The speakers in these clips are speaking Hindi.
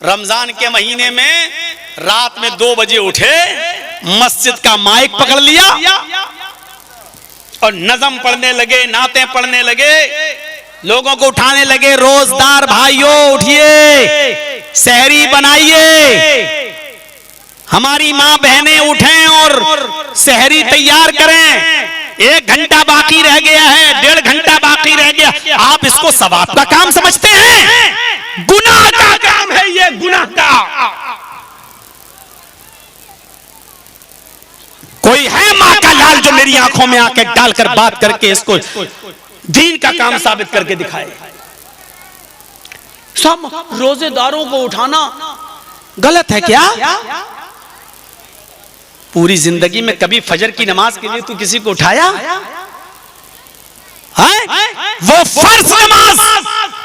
रमजान के महीने में रात में 2 बजे उठे, मस्जिद का माइक पकड़ लिया और नज़म पढ़ने लगे, नाते पढ़ने लगे, लोगों को उठाने लगे, रोजदार भाइयों उठिए, सहरी बनाइए, हमारी माँ बहनें उठें और सहरी तैयार करें, 1 घंटा बाकी रह गया है, 1.5 घंटा बाकी रह गया। आप इसको सवाब का काम समझते हैं? गुनाह का काम है ये, गुनाह का। कोई है माँ का लाल जो मेरी आंखों में आके डालकर बात करके इसको दीन का काम साबित करके दिखाए? सब रोजेदारों को उठाना गलत है क्या? पूरी जिंदगी में कभी फजर की नमाज के लिए तू किसी को उठाया है? वो फर्ज नमाज,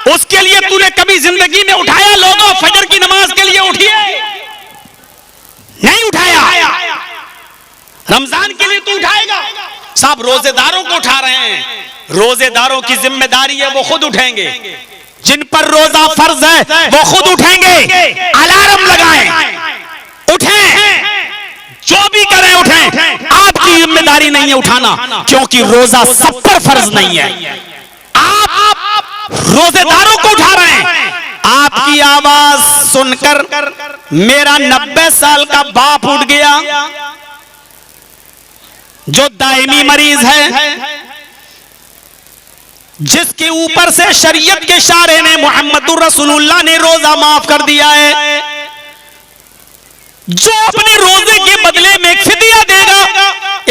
उसके लिए तूने कभी जिंदगी में उठाया? लोगों, फजर की नमाज के लिए उठिए, नहीं उठाया। रमजान के लिए तू उठाएगा? सब रोजेदारों को उठा रहे हैं। रोजेदारों की जिम्मेदारी है, वो खुद उठेंगे। जिन पर रोजा फर्ज है वो खुद उठेंगे। अलार्म लगाएं, उठें, जो भी करें उठें। आपकी जिम्मेदारी नहीं है उठाना, क्योंकि रोजा सब पर फर्ज नहीं है। आप रोजेदारों को उठा रहे हैं। आपकी आवाज सुनकर मेरा 90 साल का बाप उठ गया, जो दायमी मरीज है, जिसके ऊपर से शरीयत के इशारे ने, मोहम्मदुर रसूलुल्लाह ने रोजा माफ कर दिया है, जो अपने रोजे के बदले में एक फिदिया देगा,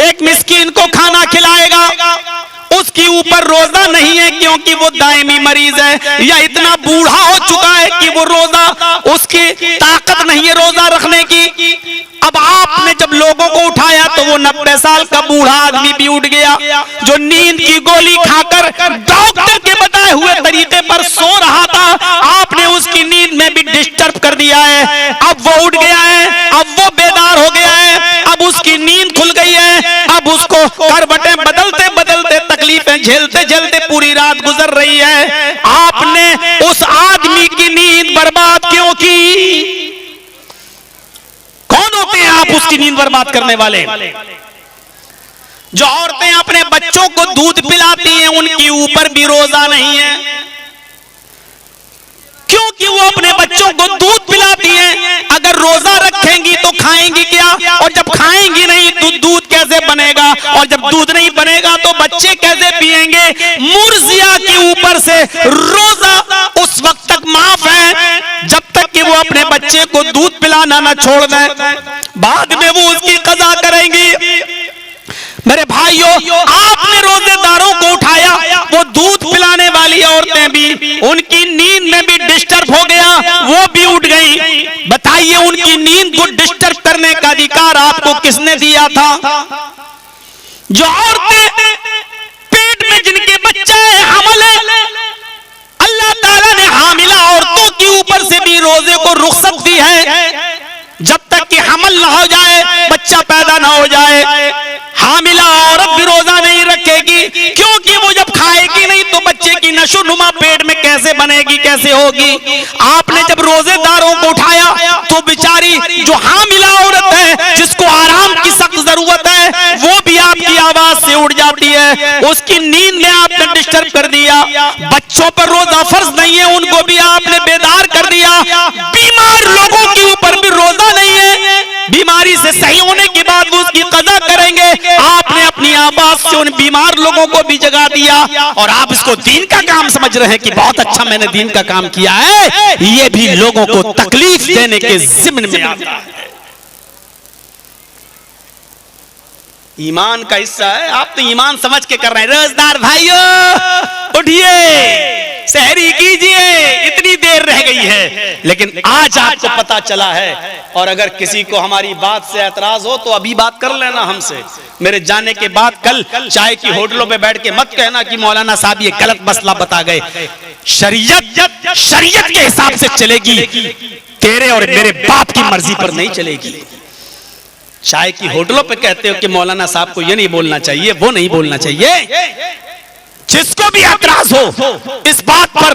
एक मिस्कीन को खाना खिलाएगा, उसके ऊपर रोजा नहीं है, क्योंकि वो दायमी मरीज है या इतना बूढ़ा हो चुका है कि वो रोजा, उसकी ताकत नहीं है रोजा रखने की। अब आपने जब लोगों को उठाया तो वो 90 साल का बूढ़ा आदमी भी उठ गया, जो नींद की गोली खाकर डॉक्टर के बताए हुए तरीके पर सो रहा था। आपने उसकी नींद में भी डिस्टर्ब कर दिया है। अब वो उठ गया है, अब वो बेदार हो गया है, अब उसकी नींद खुल गई है, अब उसको करवटें बदलते बदलते, तकलीफें झेलते झेलते पूरी रात गुजर रही है। आपने उस आदमी की नींद बर्बाद क्यों की? कौन होते हैं आप उसकी नींद बर्बाद करने वाले? जो औरतें अपने बच्चों को दूध पिलाती हैं, उनके ऊपर भी रोजा नहीं है, क्योंकि वो अपने बच्चों को दूध पिलाती हैं। अगर रोजा रखेंगी तो खाएंगी क्या? और जब खाएंगी नहीं तो दूध कैसे बनेगा? और जब दूध नहीं बनेगा तो बच्चे कैसे पिएंगे? मुर्जिया के ऊपर से रोजा उस वक्त तक माफ है जब तक कि वो अपने बच्चे को दूध पिलाना ना छोड़ दें। बाद में वो उसकी कज़ा करेंगी। मेरे भाइयों, आपने रोजेदारों को उठाया, वो दूध पिलाने वाली औरतें भी, उनकी नींद में भी डिस्टर्ब हो गया, वो भी उठ गई। बताइए, उनकी नींद को डिस्टर्ब करने का अधिकार आपको किसने दिया था? जो औरतें पेट में जिनके बच्चा है, हमल है, अल्लाह ताला ने हामिला औरतों के ऊपर से भी रोजे को रुख्सत दी है, जब तक कि हमल ना हो जाए, बच्चा पैदा ना हो जाए। हामिला औरत भी रोजा नहीं रखेगी, क्योंकि वो जब खाएगी नहीं तो बच्चे की नशोनुमा पेट में कैसे बनेगी, कैसे होगी? आपने जब रोजेदारों को उठाया तो बेचारी जो हामिला औरत है, जिसको आराम की सख्त जरूरत है, वो भी आपकी आवाज से उठ जाती है। उसकी नींद में आपने डिस्टर्ब कर दिया। बच्चों पर रोजा फर्ज नहीं है, उनको भी आपने बेदार कर दिया। बीमार लोगों के ऊपर भी रोजा नहीं है, बीमारी से सही होने के बाद वो उसकी कज़ा करेंगे। आपने अपनी आवाज से उन बीमार लोगों को भी जगा दिया, और आप इसको दीन का काम समझ रहे हैं कि बहुत अच्छा मैंने दीन का काम किया है। ये भी लोगों को तकलीफ देने के ज़िम्न में आता है। ईमान का हिस्सा है। आप तो ईमान समझ के कर रहे हैं। रोजदार भाइयों उठिए, सहरी कीजिए, इतनी देर रह गई है। लेकिन आज आपको पता चला है, और अगर किसी को हमारी बात से एतराज हो तो अभी बात कर लेना हमसे। मेरे जाने के बाद कल चाय की होटलों पे बैठ के मत कहना कि मौलाना साहब ये गलत मसला बता गए। शरीयत के हिसाब से चलेगी, तेरे और मेरे बाप की मर्जी पर नहीं चलेगी। चाय की होटलों पे कहते हो कि मौलाना साहब को ये नहीं बोलना चाहिए, वो नहीं बोलना चाहिए। जिसको भी एतराज हो इस बात पर,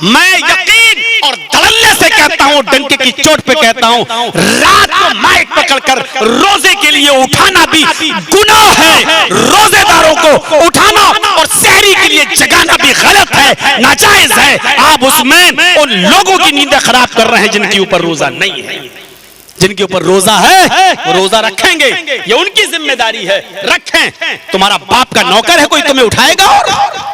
मैं यकीन और धड़ल्ले से कहता हूं, डंके की चोट पे कहता हूं, रात को माइक पकड़कर रोजे के लिए उठाना भी गुनाह है। रोजेदारों को उठाना और सहरी के लिए जगाना भी गलत है, नाजायज है। आप उसमें उन लोगों की नींदें खराब कर रहे हैं जिनके ऊपर रोजा नहीं है। जिनके ऊपर रोजा है वो रोजा रखेंगे, ये उनकी जिम्मेदारी है, रखें। तुम्हारा बाप का नौकर है कोई, तुम्हें उठाएगा? और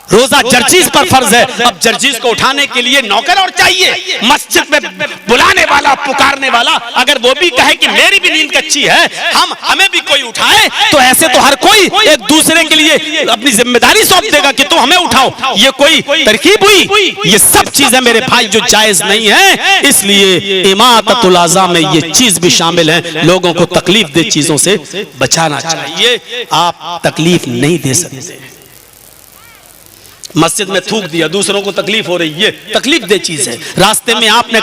रोजा जर्जीज पर फर्ज है। अब जर्जीज को उठाने के लिए नौकर और चाहिए, मस्जिद में बुलाने वाला, पुकारने वाला। अगर वो भी कहे कि मेरी भी नींद कच्ची है, हमें भी कोई उठाए, तो ऐसे तो हर कोई एक दूसरे के लिए अपनी जिम्मेदारी सौंप देगा कि तुम हमें उठाओ। ये कोई तरकीब हुई? ये सब चीजें मेरे भाई जो जायज नहीं है। इसलिए इमाततुल आज़ा में ये चीज भी शामिल है, लोगों को तकलीफ दे चीजों से बचाना चाहिए। आप तकलीफ नहीं दे सकते। मस्जिद में थूक दिया, दूसरों को तकलीफ हो रही है, तकलीफ दे चीज है। रास्ते में आपने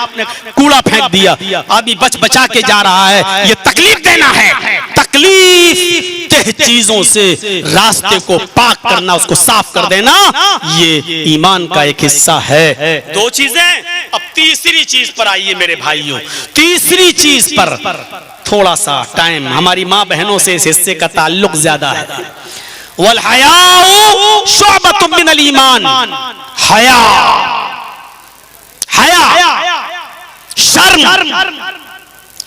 कूड़ा फेंक दिया, आदमी बचा के जा रहा है, ये तकलीफ देना है। तकलीफ दे चीजों से रास्ते को पाक करना, उसको साफ कर देना, ये ईमान का एक हिस्सा है। दो चीजें। अब तीसरी चीज पर आइए मेरे भाइयों। तीसरी चीज पर थोड़ा सा टाइम, हमारी माँ बहनों से इस हिस्से का ताल्लुक ज्यादा है। वल हयाउ शुअबतुम मिनल ईमान। हया, शर्म,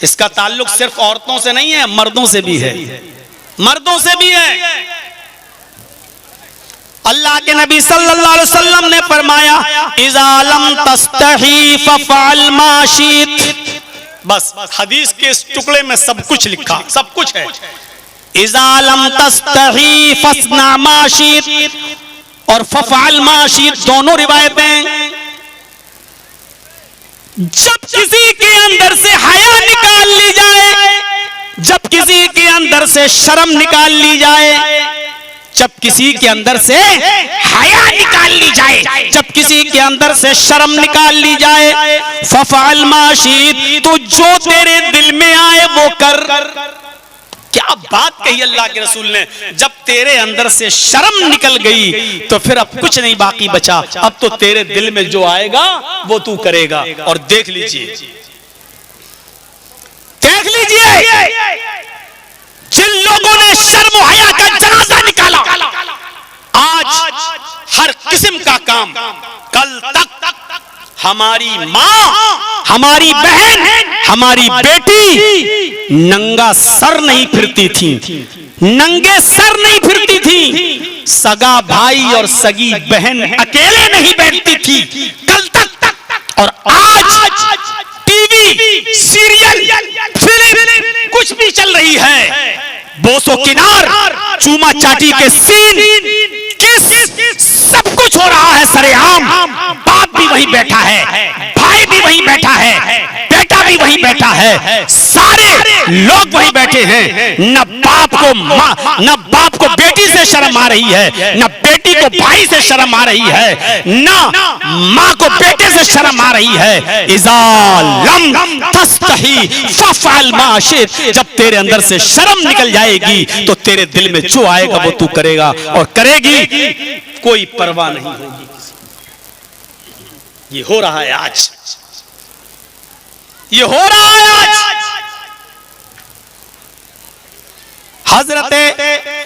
इसका ताल्लुक सिर्फ औरतों से नहीं है, मर्दों से भी है। मर्दों से भी है। अल्लाह के नबी सल्लल्लाहु अलैहि वसल्लम ने फरमाया, इज़ा लम तस्तही फफ़अल मा शीत। बस हदीस के इस टुकड़े में सब कुछ लिखा, सब कुछ है। इज़ा लम तस्तही फस्ना मा शीत और फफ़अल मा शीत, दोनों रिवायतें। जब किसी के अंदर से हया निकाल ली जाए, जब किसी के अंदर से शर्म निकाल ली जाए, जब किसी के अंदर से हया निकाल ली जाए, जब किसी के अंदर से शर्म निकाल ली जाए, फफ़अल मा शीत, तो जो तेरे दिल में आए वो कर। क्या बात कही अल्लाह के रसूल ने। जब तेरे अंदर से शर्म निकल गई तो फिर अब कुछ नहीं बाकी बचा, अब तो तेरे दिल में जो आएगा वो तू करेगा। और देख लीजिए, देख लीजिए, जिन लोगों ने शर्म और हया का जनाजा निकाला, आज हर किस्म का काम। कल तक हमारी माँ, हमारी बहन, हमारी बेटी नंगा सर नहीं फिरती थी, नंगे सर नहीं फिरती थी, सगा भाई और सगी बहन अकेले नहीं बैठती थी कल तक। और आज टीवी, सीरियल, फिल्म कुछ भी चल रही है, बोसो किनार, चूमा चाटी के सीन, किस सब कुछ हो रहा है सरेआम। बाप भी वहीं बैठा है, भाई भी वहीं बैठा है, बेटा भी वहीं बैठा है, सारे लोग वहीं बैठे हैं। न बाप को माँ, न बाप को बेटी से शर्म आ रही है, न बेटी को भाई से शर्म आ रही है, न माँ को बेटे से शर्म आ रही है। इज़ा लम तस्तही फफ़अल मा शीत, जब तेरे अंदर से शर्म निकल जाएगी तो तेरे दिल में जो आएगा वो तू करेगा और करेगी, कोई परवाह नहीं होगी। ये हो रहा है आज, ये हो रहा है आज। हजरत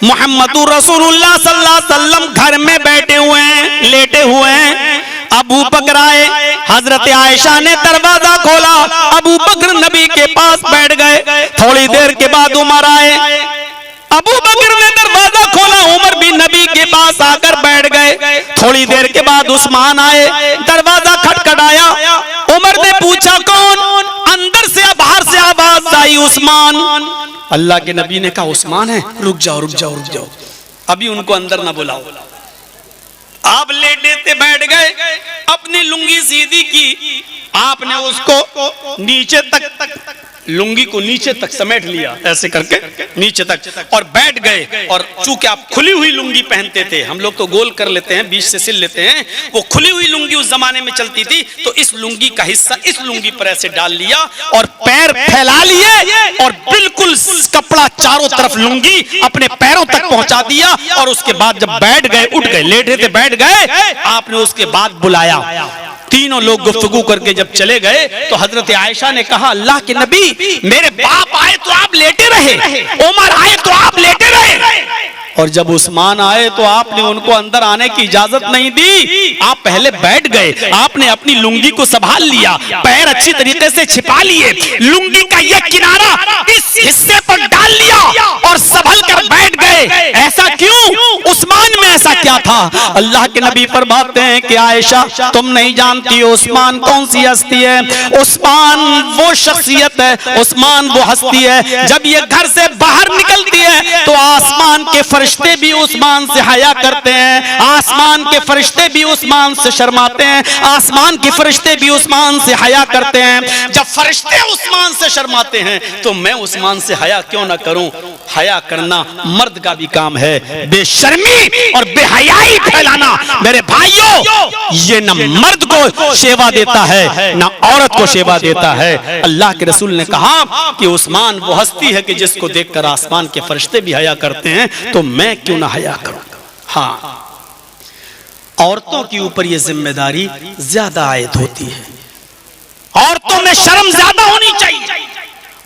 मुहम्मदुर रसूलुल्लाह सल्लल्लाहु अलैहि वसल्लम घर में बैठे हुए हैं, लेटे हुए हैं। अबू बकर आए, हजरत आयशा ने दरवाजा खोला, अबू बकर नबी के पास बैठ गए। थोड़ी देर के बाद उमर आए, अबू बकर ने दरवाजा खोला, उमर भी नबी के पास आकर बैठ गए। थोड़ी देर के बाद उस्मान आए, दरवाजा खटखटाया, उमर ने पूछा कौन? अंदर से बाहर से आवाज आई, उस्मान। अल्लाह के नबी ने कहा उस्मान है? रुक जाओ रुक जाओ रुक जाओ, अभी उनको अंदर ना बुलाओ। आप लेटे थे, बैठ गए, अपनी लुंगी सीधी की, आपने उसको नीचे तक लुंगी को नीचे तक समेट लिया, ऐसे करके नीचे तक, और बैठ गए। और चूंकि आप खुली हुई लुंगी पहनते थे, हम लोग तो गोल कर लेते हैं, बीच से सिल लेते हैं, वो खुली हुई लुंगी उस जमाने में चलती थी, तो इस लुंगी का हिस्सा इस लुंगी पर ऐसे डाल लिया और पैर फैला लिए और बिल्कुल कपड़ा चारों तरफ लुंगी अपने पैरों तक पहुंचा दिया। और उसके बाद जब बैठ गए, उठ गए, लेटे थे बैठ गए, आपने उसके बाद बुलाया। तीनों लोग गुफ्तगू करके जब चले गए तो हजरत आयशा ने कहा, अल्लाह के नबी, मेरे बाप आए तो आप लेटे रहे, उमर आए तो आप लेटे रहे, और जब उस्मान आए तो आपने उनको अंदर आने की इजाजत नहीं दी, आप पहले बैठ गए, आपने अपनी लुंगी को संभाल लिया, पैर अच्छी तरीके से छिपा लिए, लुंगी का ये किनारा इस हिस्से पर डाल लिया और संभल कर बैठ गए। ऐसा क्यों? उस्मान में ऐसा क्या था? अल्लाह के नबी फरमाते हैं कि आयशा, तुम नहीं जानती हो उस्मान कौन सी हस्ती है। उस्मान वो शख्सियत है, उस्मान वो हस्ती है, जब ये घर से बाहर निकलती है तो आसमान के फरिश्ते भी उस्मान से हया करते हैं, आसमान के फरिश्ते भी उस्मान से शर्माते हैं, आसमान के फरिश्ते भी उस्मान से हया करते हैं। जब फरिश्ते उस्मान से शर्माते हैं तो मैं उस्मान से हया क्यों ना करूं? हया करना मर्द का भी काम है, बेशर्मी और बेहयाई फैलाना मेरे भाइयों, ये न मर्द को सेवा देता है न औरत को सेवा देता है। अल्लाह के रसूल ने कहा कि उस्मान वो हस्ती है कि जिसको देखकर आसमान के फरिश्ते भी हया करते हैं, तो मैं क्यों ना हया करूं? हाँ, औरतों के ऊपर ये जिम्मेदारी ज्यादा आयद होती है, औरतों में शर्म ज्यादा होनी चाहिए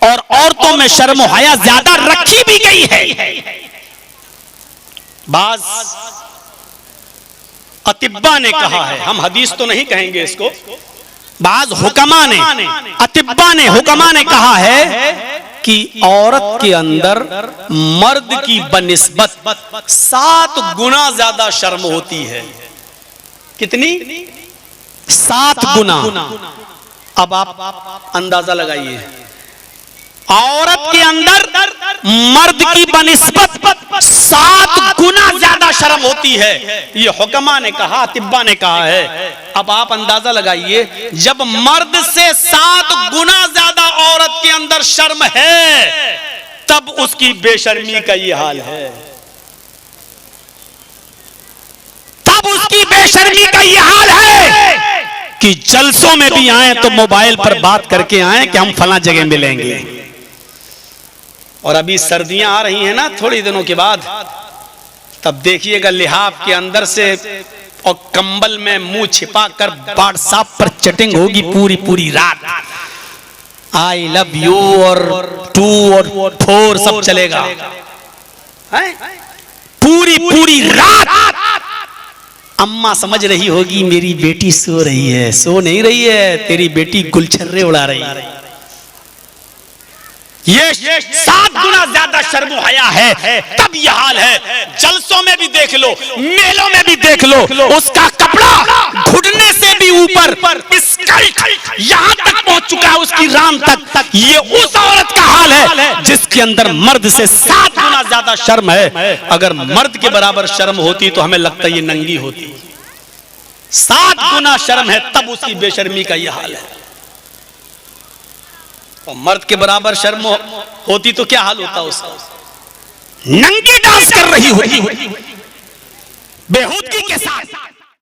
और औरतों में शर्म और हया ज्यादा रखी भी गई है। बाज अतिब्बा ने कहा है, हम हदीस तो नहीं कहेंगे इसको, बाज हुक्मा ने, अतिब्बा ने, हुक्मा ने कहा है कि औरत के अंदर मर्द की बनिस्बत 7 गुना ज्यादा शर्म होती है। कितनी? 7 गुना। अब आप अंदाजा लगाइए, औरत के अंदर मर्द की बनिस्बत 7 गुना ज्यादा शर्म होती है। ये हुक्मा ने कहा, अतिब्बा ने कहा है। अब आप अंदाजा लगाइए, जब मर्द से 7 गुना ज्यादा औरत के अंदर शर्म है, तब उसकी बेशर्मी का ये हाल है, तब उसकी बेशर्मी का ये हाल है कि जलसों में भी आए तो मोबाइल पर बात करके आए कि हम फला जगह मिलेंगे। और अभी सर्दियां आ रही हैं ना थोड़ी दिनों के बाद, तब देखिएगा लिहाफ के अंदर से और कंबल में मुंह छिपा कर व्हाट्सएप पर चैटिंग होगी पूरी पूरी रात, आई लव यू और 2 और 4 सब चलेगा, पूरी पूरी रात। अम्मा समझ रही होगी मेरी बेटी सो रही है, सो नहीं रही है, तेरी बेटी गुलछर्रे उड़ा रही है। ये 7 गुना ज्यादा शर्म हया है, तब यह हाल है। जलसों में भी देख लो, मेलों में भी देख लो, उसका कपड़ा घुटने से भी ऊपर यहां तक पहुंच चुका है, उसकी रान तक। ये उस औरत का हाल है जिसके अंदर मर्द से 7 गुना ज्यादा शर्म है। अगर मर्द के बराबर शर्म होती तो हमें लगता है ये नंगी होती। 7 गुना शर्म है, तब उसकी बेशर्मी का यह हाल है। और मर्द के बराबर शर्म होती तो क्या हाल होता उसका? नंगी डांस कर रही होती बेहूदगी के साथ।